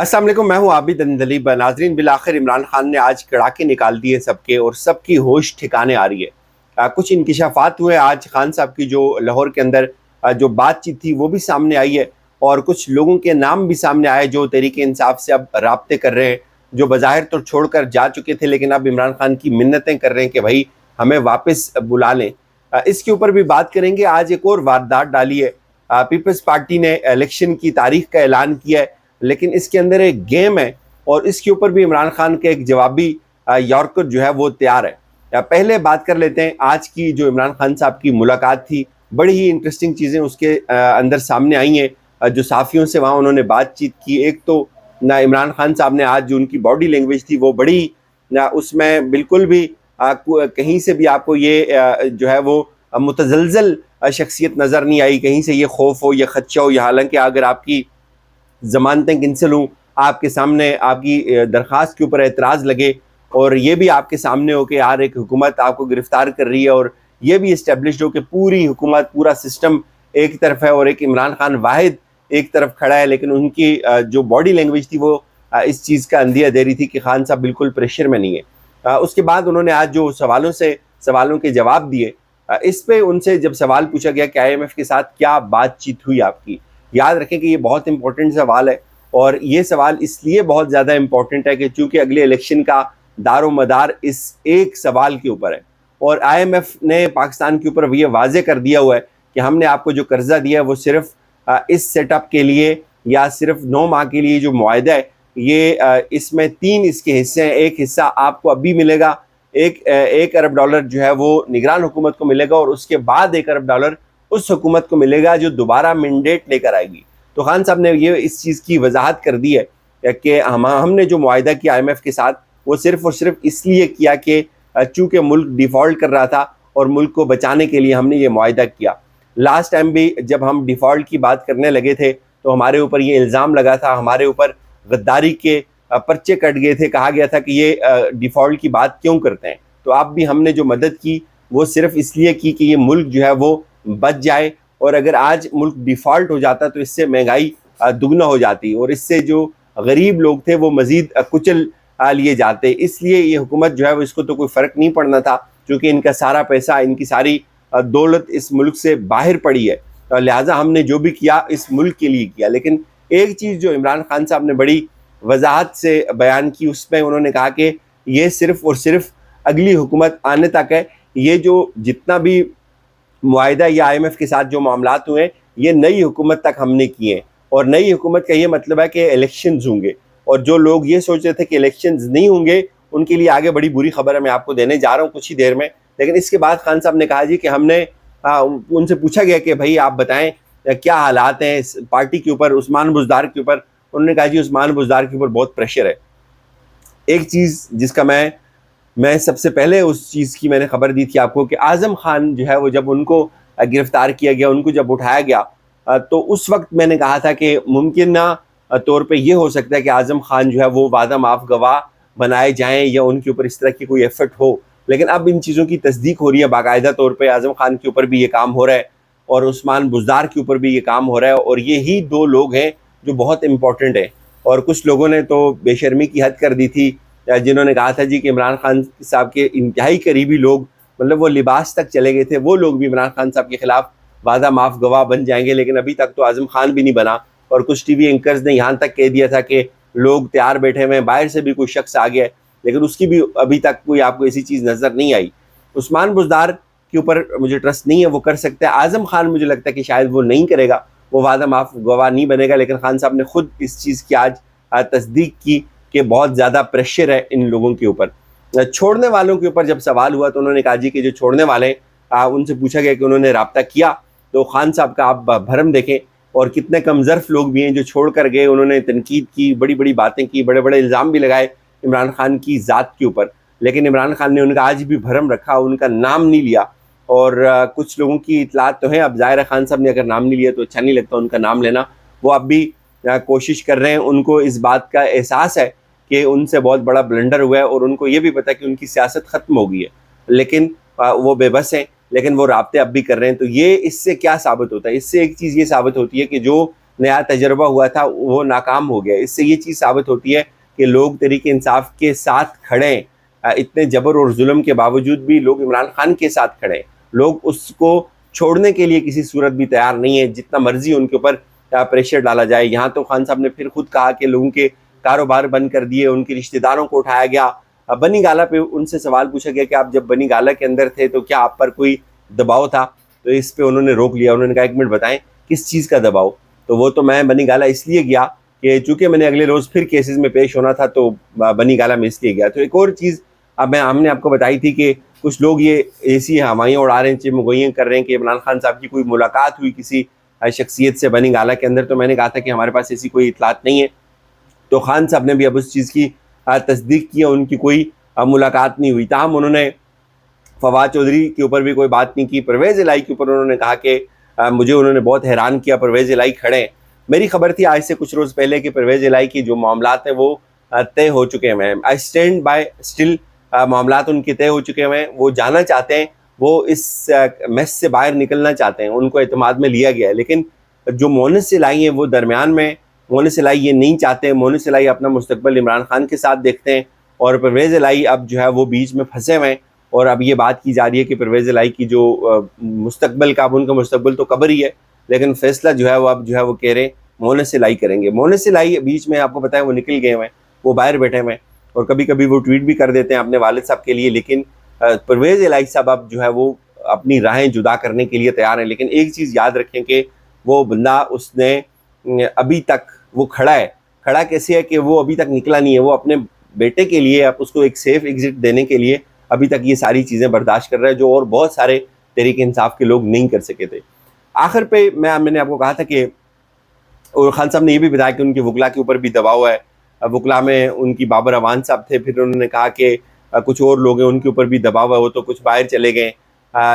अस्सलाम वालेकुम, मैं हूं आबिद अंदलीब। नाजरीन, बिलाखिर इमरान खान ने आज कड़ाके निकाल दिए सबके और सबकी होश ठिकाने आ रही है। कुछ इंकिशाफात हुए आज खान साहब की, जो लाहौर के अंदर जो बातचीत थी वो भी सामने आई है और कुछ लोगों के नाम भी सामने आए जो तहरीक इंसाफ से अब राब्ते कर रहे हैं, जो बज़ाहिर तो छोड़कर जा चुके थे लेकिन अब इमरान खान की मिन्नतें कर रहे हैं कि भाई हमें वापस बुला लें। इसके ऊपर भी बात करेंगे। आज एक और वारदात डाली है। पीपल्स पार्टी ने इलेक्शन की तारीख का ऐलान किया है, लेकिन इसके अंदर एक गेम है और इसके ऊपर भी इमरान खान का एक जवाबी यॉर्कर जो है वो तैयार है। पहले बात कर लेते हैं आज की जो इमरान खान साहब की मुलाकात थी। बड़ी ही इंटरेस्टिंग चीज़ें उसके अंदर सामने आई हैं। जो साफ़ियों से वहाँ उन्होंने बातचीत की, एक तो ना इमरान खान साहब ने आज जो उनकी बॉडी लैंग्वेज थी वो बड़ी ना, उसमें बिल्कुल भी कहीं से भी आपको ये जो है वो मुतज़लज़ल शख्सियत नज़र नहीं आई, कहीं से ये खौफ हो या खदशा हो। या हालांकि अगर आपकी ज़मानतें कैंसिल हों, आपके सामने आपकी दरख्वास्त के ऊपर एतराज़ लगे और ये भी आपके सामने हो कि यार एक हुकूमत आपको गिरफ़्तार कर रही है और ये भी इस्टेब्लिश्ड हो कि पूरी हुकूमत, पूरा सिस्टम एक तरफ है और एक इमरान खान वाहिद एक तरफ खड़ा है, लेकिन उनकी जो बॉडी लैंग्वेज थी वो इस चीज़ का अंदिया दे रही थी कि खान साहब बिल्कुल प्रेशर में नहीं है। उसके बाद उन्होंने आज जो सवालों के जवाब दिए, इस पे उनसे जब सवाल पूछा गया कि IMF के साथ क्या बातचीत हुई आपकी, याद रखें कि ये बहुत इंपॉर्टेंट सवाल है और ये सवाल इसलिए बहुत ज़्यादा इंपॉर्टेंट है कि चूँकि अगले इलेक्शन का दारो मदार इस एक सवाल के ऊपर है और IMF ने पाकिस्तान के ऊपर ये वाजे कर दिया हुआ है कि हमने आपको जो कर्जा दिया है वो सिर्फ इस सेटअप के लिए या सिर्फ 9 माह के लिए जो मुआहदा है, ये इसमें 3 इसके हिस्से हैं। एक हिस्सा आपको अभी मिलेगा, $1 अरब जो है वो निगरान हुकूमत को मिलेगा और उसके बाद $1 अरब उस हुकूमत को मिलेगा जो दोबारा मैंडेट लेकर आएगी। तो खान साहब ने ये इस चीज़ की वजाहत कर दी है कि हमने जो मुआहदा किया IMF के साथ वो सिर्फ और सिर्फ इसलिए किया कि चूँकि मुल्क डिफ़ॉल्ट कर रहा था और मुल्क को बचाने के लिए हमने ये मुआहदा किया। लास्ट टाइम भी जब हम डिफ़ॉल्ट की बात करने लगे थे तो हमारे ऊपर ये इल्ज़ाम लगा था, हमारे ऊपर गद्दारी के पर्चे कट गए थे, कहा गया था कि ये डिफ़ॉल्ट की बात क्यों करते हैं। तो अब भी हमने जो मदद की वो सिर्फ इसलिए की कि ये मुल्क जो है वो बच जाए, और अगर आज मुल्क डिफ़ॉल्ट हो जाता तो इससे महंगाई दुगना हो जाती और इससे जो गरीब लोग थे वो मज़ीद कुचल लिए जाते। इसलिए ये हुकूमत जो है वो, इसको तो कोई फ़र्क नहीं पड़ना था क्योंकि इनका सारा पैसा, इनकी सारी दौलत इस मुल्क से बाहर पड़ी है, लिहाजा हमने जो भी किया इस मुल्क के लिए किया। लेकिन एक चीज़ जो इमरान खान साहब ने बड़ी वजाहत से बयान की, उसमें उन्होंने कहा कि ये सिर्फ़ और सिर्फ अगली हुकूमत आने तक है। ये जो जितना भी मुआहदा या IMF के साथ जो मामलात हुए ये नई हुकूमत तक हमने किए हैं और नई हुकूमत का ये मतलब है कि इलेक्शंस होंगे, और जो लोग ये सोच रहे थे कि इलेक्शंस नहीं होंगे उनके लिए आगे बड़ी बुरी खबर है, मैं आपको देने जा रहा हूँ कुछ ही देर में। लेकिन इसके बाद खान साहब ने कहा जी कि हमने उनसे पूछा गया कि भाई आप बताएं क्या हालात हैं इस पार्टी के ऊपर, उस्मान बुज़दार के ऊपर। उन्होंने कहा जी उस्मान बुज़दार के ऊपर बहुत प्रेशर है। एक चीज़ जिसका मैं सबसे पहले उस चीज़ की मैंने खबर दी थी आपको कि आज़म खान जो है वो जब उनको गिरफ़्तार किया गया, उनको जब उठाया गया तो उस वक्त मैंने कहा था कि मुमकिन तौर पे ये हो सकता है कि आज़म खान जो है वो वादा माफ़ गवाह बनाए जाएं या उनके ऊपर इस तरह की कोई एफर्ट हो। लेकिन अब इन चीज़ों की तस्दीक हो रही है बाकायदा तौर पे, आज़म खान के ऊपर भी ये काम हो रहा है और उस्मान बुज़दार के ऊपर भी ये काम हो रहा है, और ये ही 2 लोग हैं जो बहुत इंपॉर्टेंट हैं। और कुछ लोगों ने तो बेशर्मी की हद कर दी थी जिन्होंने कहा था जी कि इमरान खान साहब के इंतहाई करीबी लोग, मतलब वो लिबास तक चले गए थे, वो लोग भी इमरान खान साहब के ख़िलाफ़ वादा माफ़ गवाह बन जाएंगे। लेकिन अभी तक तो आज़म खान भी नहीं बना और कुछ TV एंकर्स ने यहाँ तक कह दिया था कि लोग तैयार बैठे हुए हैं, बाहर से भी कोई शख्स आ गया है, लेकिन उसकी भी अभी तक कोई आपको ऐसी चीज़ नज़र नहीं आई। उस्मान बुज़दार के ऊपर मुझे ट्रस्ट नहीं है, वो कर सकता है। आज़म खान मुझे लगता है कि शायद वो नहीं करेगा, वो वादा माफ़ गवाह नहीं बनेगा। लेकिन खान साहब ने ख़ुद इस चीज़ की आज तस्दीक की कि बहुत ज़्यादा प्रेशर है इन लोगों के ऊपर। छोड़ने वालों के ऊपर जब सवाल हुआ तो उन्होंने कहा जी कि जो छोड़ने वाले हैं उनसे पूछा गया कि उन्होंने राब्ता किया, तो खान साहब का आप भरम देखें और कितने कमज़र्फ़ लोग भी हैं जो छोड़ कर गए। उन्होंने तनकीद की, बड़ी बड़ी बातें की, बड़े बड़े इल्ज़ाम भी लगाए इमरान खान की ज़ात के ऊपर, लेकिन इमरान खान ने उनका आज भी भरम रखा, उनका नाम नहीं लिया। और कुछ लोगों की इतलात तो है, अब ज़ाहिर है खान साहब ने अगर नाम नहीं लिया तो अच्छा नहीं लगता उनका नाम लेना। वो अब भी कोशिश कर रहे हैं, उनको इस बात का एहसास है कि उनसे बहुत बड़ा ब्लंडर हुआ है और उनको ये भी पता है कि उनकी सियासत ख़त्म हो गई है, लेकिन वो बेबस हैं, लेकिन वो राब्ते अब भी कर रहे हैं। तो ये इससे क्या साबित होता है? इससे एक चीज़ ये साबित होती है कि जो نیا تجربہ ہوا تھا وہ ناکام ہو گیا. اس سے یہ چیز ثابت ہوتی ہے کہ لوگ تحریک انصاف کے ساتھ کھڑے ہیں. اتنے جبر اور ظلم کے باوجود بھی لوگ عمران خان کے ساتھ کھڑے ہیں. لوگ اس کو چھوڑنے کے لیے کسی صورت بھی تیار نہیں ہے, جتنا مرضی ان کے اوپر پریشر ڈالا جائے. یہاں تو خان صاحب نے پھر خود کہا کہ لوگوں کے کاروبار بند کر دیے, ان کے رشتہ داروں کو اٹھایا گیا. بنی گالہ پہ ان سے سوال پوچھا گیا کہ آپ جب بنی گالہ کے اندر تھے تو کیا آپ پر کوئی دباؤ تھا؟ تو اس پہ انہوں نے روک لیا. انہوں نے کہا ایک منٹ بتائیں کس چیز کا دباؤ؟ تو وہ تو میں بنی گالہ اس لیے گیا کہ چونکہ میں نے اگلے روز پھر کیسز میں پیش ہونا تھا تو بنی گالہ میں اس لیے گیا. تو ایک اور چیز ہم نے آپ کو بتائی تھی کہ کچھ لوگ یہ ایسی ہوائیاں اڑا رہے ہیں, چمگوئیاں کر رہے ہیں کہ عمران خان صاحب کی کوئی ملاقات ہوئی کسی شخصیت سے بنی گالہ کے اندر. تو میں نے کہا تھا کہ ہمارے پاس ایسی کوئی اطلاعات نہیں ہے. تو خان صاحب نے بھی اب اس چیز کی تصدیق کی, ان کی کوئی ملاقات نہیں ہوئی. تاہم انہوں نے فواد چودھری کے اوپر بھی کوئی بات نہیں کی. پرویز الہی کے اوپر انہوں نے کہا کہ مجھے انہوں نے بہت حیران کیا, پرویز الہی کھڑے ہیں. میری خبر تھی آج سے کچھ روز پہلے کہ پرویز الہی کی جو معاملات ہیں وہ طے ہو چکے ہیں. آئی اسٹینڈ بائی اسٹل, معاملات ان کے طے ہو چکے ہیں. وہ جانا چاہتے ہیں, وہ اس میس سے باہر نکلنا چاہتے ہیں, ان کو اعتماد میں لیا گیا ہے. لیکن جو مونس الہی ہیں وہ درمیان میں, مونس الہی یہ نہیں چاہتے. مونس الہی اپنا مستقبل عمران خان کے ساتھ دیکھتے ہیں اور پرویز الہی اب جو ہے وہ بیچ میں پھنسے ہوئے ہیں. اور اب یہ بات کی جا رہی ہے کہ پرویز الہی کی جو مستقبل کا, اب ان کا مستقبل تو قبر ہی ہے, لیکن فیصلہ جو ہے وہ اب جو ہے وہ کہہ رہے ہیں مونس الہی کریں گے. مونس الہی بیچ میں آپ کو پتہ ہے وہ نکل گئے ہوئے ہیں, وہ باہر بیٹھے ہوئے ہیں اور کبھی کبھی وہ ٹویٹ بھی کر دیتے ہیں اپنے والد صاحب کے لیے. لیکن پرویز الہی صاحب اب جو ہے وہ اپنی راہیں جدا کرنے کے لیے تیار ہیں. لیکن ایک چیز یاد رکھیں کہ وہ بندہ, اس نے ابھی تک وہ کھڑا ہے. کھڑا کیسے ہے کہ وہ ابھی تک نکلا نہیں ہے. وہ اپنے بیٹے کے لیے, اب اس کو ایک سیف ایگزٹ دینے کے لیے ابھی تک یہ ساری چیزیں برداشت کر رہا ہے, جو اور بہت سارے تحریک انصاف کے لوگ نہیں کر سکے تھے. آخر پہ میں نے آپ کو کہا تھا کہ اور خان صاحب نے یہ بھی بتایا کہ ان کے وکلا کے اوپر بھی دباؤ ہے. وکلا میں ان کی بابر اوان صاحب تھے, پھر انہوں نے کہا کہ کچھ اور لوگ ہیں ان کے اوپر بھی دباؤ ہے, وہ تو کچھ باہر چلے گئے.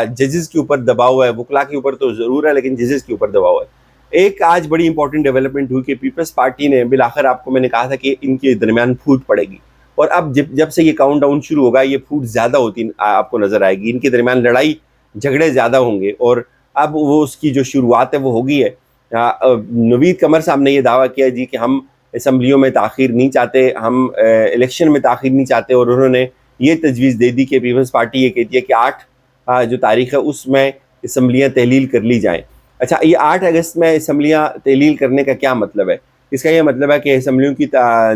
ججز کے اوپر دباؤ ہے, وکلا کے اوپر تو ضرور ہے لیکن ججز کے اوپر دباؤ ہے. ایک آج بڑی امپورٹنٹ ڈیولپمنٹ ہوئی کہ پیپلز پارٹی نے بالآخر, آپ کو میں نے کہا تھا کہ ان کے درمیان پھوٹ پڑے گی, اور اب جب سے یہ کاؤنٹ ڈاؤن شروع ہوگا یہ پھوٹ زیادہ ہوتی آپ کو نظر آئے گی. ان کے درمیان لڑائی جھگڑے زیادہ ہوں گے, اور اب وہ اس کی جو شروعات ہے وہ ہوگی ہے. نوید قمر صاحب نے یہ دعویٰ کیا جی کہ ہم اسمبلیوں میں تاخیر نہیں چاہتے, ہم الیکشن میں تاخیر نہیں چاہتے, اور انہوں نے یہ تجویز دے دی کہ پیپلز پارٹی یہ کہتی ہے کہ 8 جو تاریخ ہے اس میں اسمبلیاں تحلیل کر لی جائیں. اچھا, یہ 8 اگست میں اسمبلیاں تحلیل کرنے کا کیا مطلب ہے؟ اس کا یہ مطلب ہے کہ اسمبلیوں کی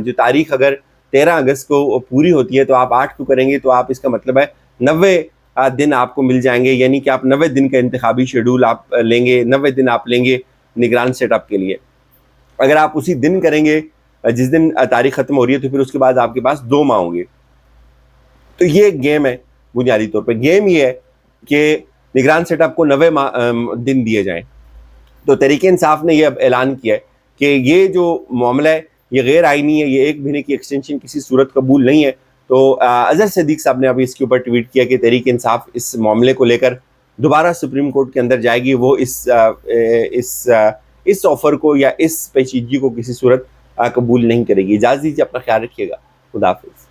جو تاریخ اگر 13 اگست کو پوری ہوتی ہے تو آپ 8 کو کریں گے, تو آپ اس کا مطلب ہے 90 دن آپ کو مل جائیں گے. یعنی کہ آپ 90 دن کا انتخابی شیڈول آپ لیں گے, 90 دن آپ لیں گے نگران سیٹ اپ کے لیے. اگر آپ اسی دن کریں گے جس دن تاریخ ختم ہو رہی ہے, تو پھر اس کے بعد آپ کے پاس 2 ماہ ہوں گے. تو یہ ایک گیم ہے بنیادی طور پہ. گیم یہ ہے کہ نگران سیٹ اپ کو 90 دن دیے جائیں. تو تحریک انصاف نے یہ اب اعلان کیا ہے کہ یہ جو معاملہ ہے یہ غیر آئینی ہے, یہ 1 مہینے کی ایکسٹینشن کسی صورت قبول نہیں ہے. تو اظہر صدیق صاحب نے ابھی اس کے اوپر ٹویٹ کیا کہ تحریک انصاف اس معاملے کو لے کر دوبارہ سپریم کورٹ کے اندر جائے گی. وہ اس آفر کو یا اس پیچیدگی کو کسی صورت قبول نہیں کرے گی. اجازت دیجیے, اپنا خیال رکھیے گا. خدا حافظ.